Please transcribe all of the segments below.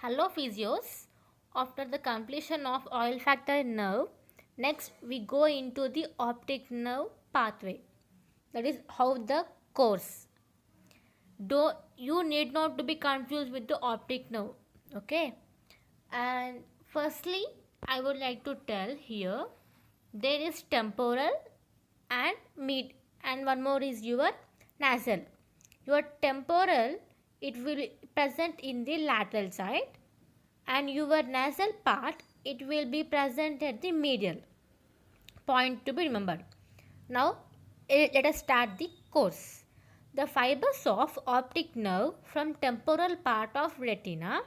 Hello physios. After the completion of olfactory nerve, next we go into the optic nerve pathway. That is how the course. Do you need not to be confused with the optic nerve. Okay. And firstly, I would like to tell here there is temporal and mid, and one more is your nasal. Your temporal, it will present in the lateral side, and your nasal part, it will be present at the medial point to be remembered. Now let us start the course. The fibers of optic nerve from temporal part of retina,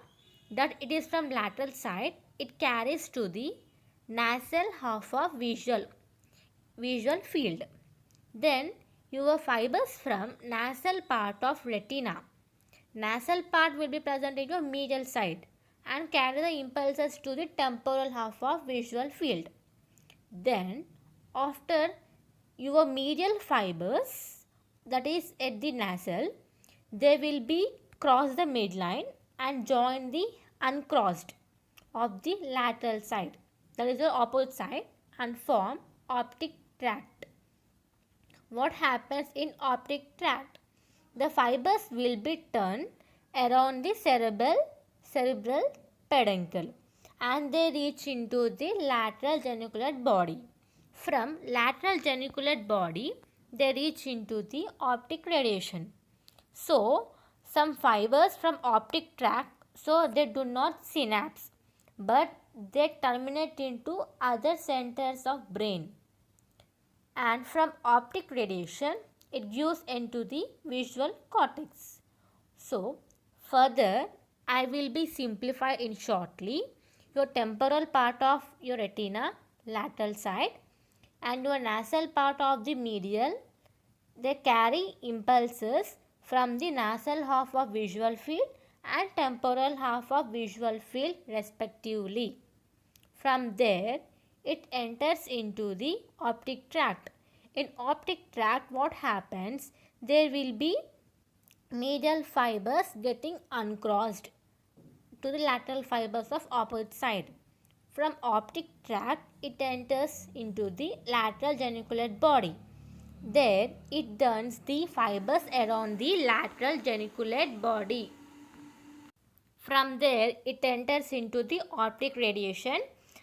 that it is from lateral side, it carries to the nasal half of visual field. Then your fibers from nasal part of retina, nasal part will be present in your medial side and carry the impulses to the temporal half of visual field. Then after your medial fibers, that is at the nasal, they will be cross the midline and join the uncrossed of the lateral side, that is the opposite side, and form optic tract. What happens in optic tract? The fibers will be turned around the cerebral peduncle and they reach into the lateral geniculate body. From lateral geniculate body, they reach into the optic radiation. So, some fibers from optic tract, so they do not synapse, but they terminate into other centers of brain, and from optic radiation it gives into the visual cortex. So further I will be simplified in shortly. Your temporal part of your retina, lateral side, and your nasal part of the medial, they carry impulses from the nasal half of visual field and temporal half of visual field respectively. From there, it enters into the optic tract. In optic tract, what happens? There will be medial fibers getting uncrossed to the lateral fibers of opposite side. From optic tract, it enters into the lateral geniculate body. There, it turns the fibers around the lateral geniculate body. From there, it enters into the optic radiation,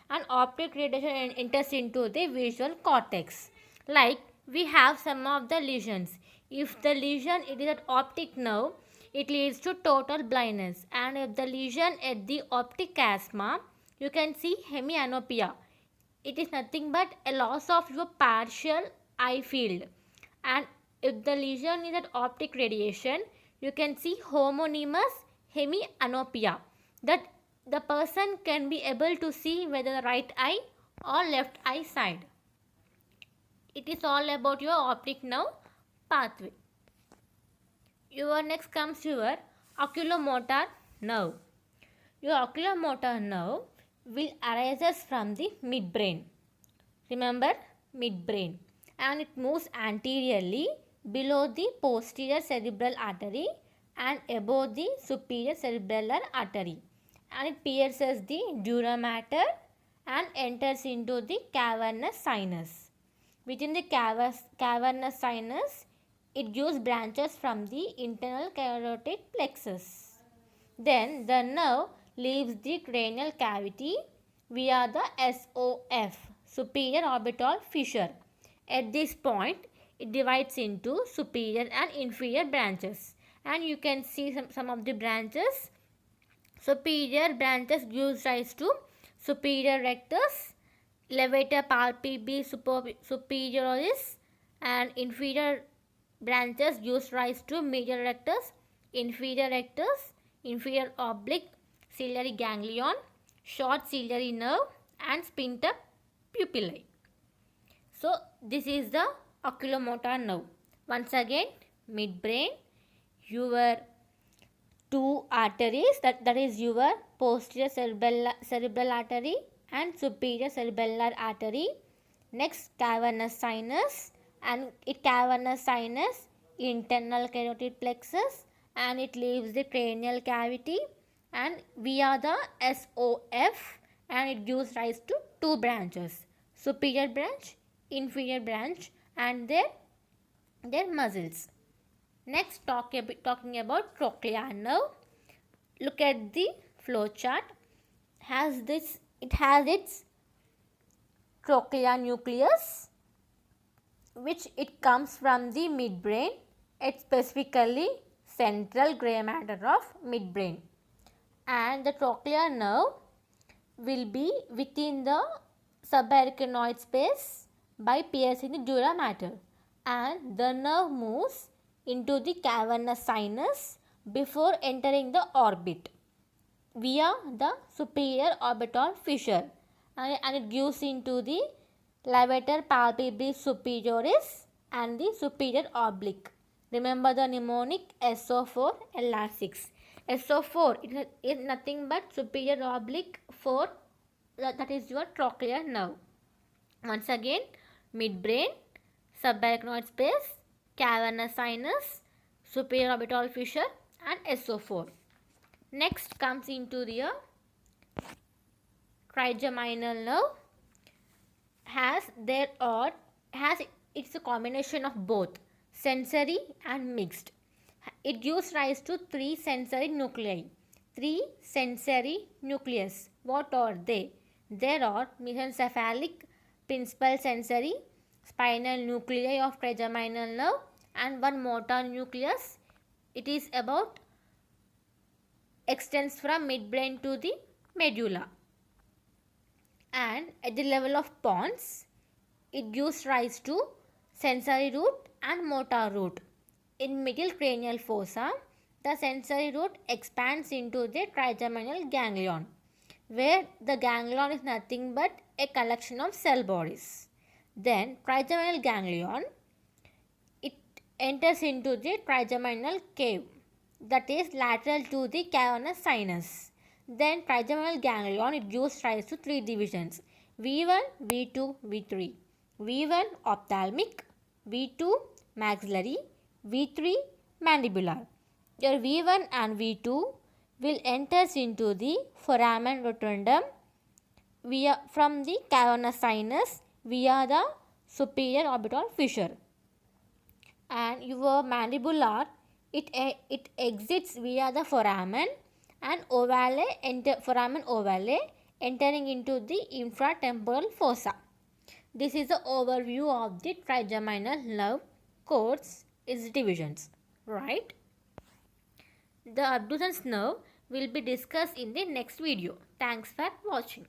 and optic radiation enters into the visual cortex. Like we have some of the lesions. If the lesion it is at optic nerve, it leads to total blindness, and if the lesion at the optic chiasma, you can see hemianopia. It is nothing but a loss of your partial eye field. And if the lesion is at optic radiation, you can see homonymous hemianopia, that the person can be able to see whether the right eye or left eye side. It is all about your optic nerve pathway. Your next comes your oculomotor nerve. Your oculomotor nerve will arises from the midbrain. Remember, midbrain, and it moves anteriorly below the posterior cerebral artery and above the superior cerebellar artery, and it pierces the dura mater and enters into the cavernous sinus. Within the cavernous sinus, it gives branches from the internal carotid plexus. Then the nerve leaves the cranial cavity via the SOF, superior orbital fissure. At this point, it divides into superior and inferior branches, and you can see some of the branches. Superior branches gives rise to superior rectus, levator palpi superioris, and inferior branches gives rise to medial rectus, inferior oblique ciliary ganglion, short ciliary nerve, and sphincter pupillae. So this is the oculomotor nerve. Once again, midbrain, your two arteries, that is your posterior cerebral artery and superior cerebellar artery. Next, cavernous sinus, and it cavernous sinus internal carotid plexus, and it leaves the cranial cavity and via the SOF, and it gives rise to two branches, superior branch, inferior branch, and their muscles. Next, talking about trochlear nerve. Look at the flow chart. It has its trochlear nucleus, which it comes from the midbrain, it's specifically central gray matter of midbrain, and the trochlear nerve will be within the subarachnoid space by piercing the dura mater, and the nerve moves into the cavernous sinus before entering the orbit via the superior orbital fissure, and it gives into the levator palpebrae superioris and the superior oblique. Remember the mnemonic SO4 LR6. SO4 is nothing but superior oblique 4, that is your trochlear nerve. Once again, midbrain, subarachnoid space, cavernous sinus, superior orbital fissure, and SO4. Next comes into the trigeminal nerve. It's a combination of both sensory and mixed. It gives rise to three sensory nuclei. Three sensory nucleus. What are they? There are mesencephalic principal sensory, spinal nuclei of trigeminal nerve, and one motor nucleus. It is about extends from midbrain to the medulla. And at the level of pons, it gives rise to sensory root and motor root. In middle cranial fossa, the sensory root expands into the trigeminal ganglion, where the ganglion is nothing but a collection of cell bodies. Then trigeminal ganglion, it enters into the trigeminal cave, that is lateral to the cavernous sinus. Then trigeminal ganglion, it gives rise to three divisions: V1, V2, V3. V1 ophthalmic, V2 maxillary, V3 mandibular. Your V1 and V2 will enters into the foramen rotundum from the cavernous sinus via the superior orbital fissure. And your mandibular, it exits via the foramen ovale entering into the infratemporal fossa. This is the overview of the trigeminal nerve course, its divisions, right? The abducens nerve will be discussed in the next video. Thanks for watching.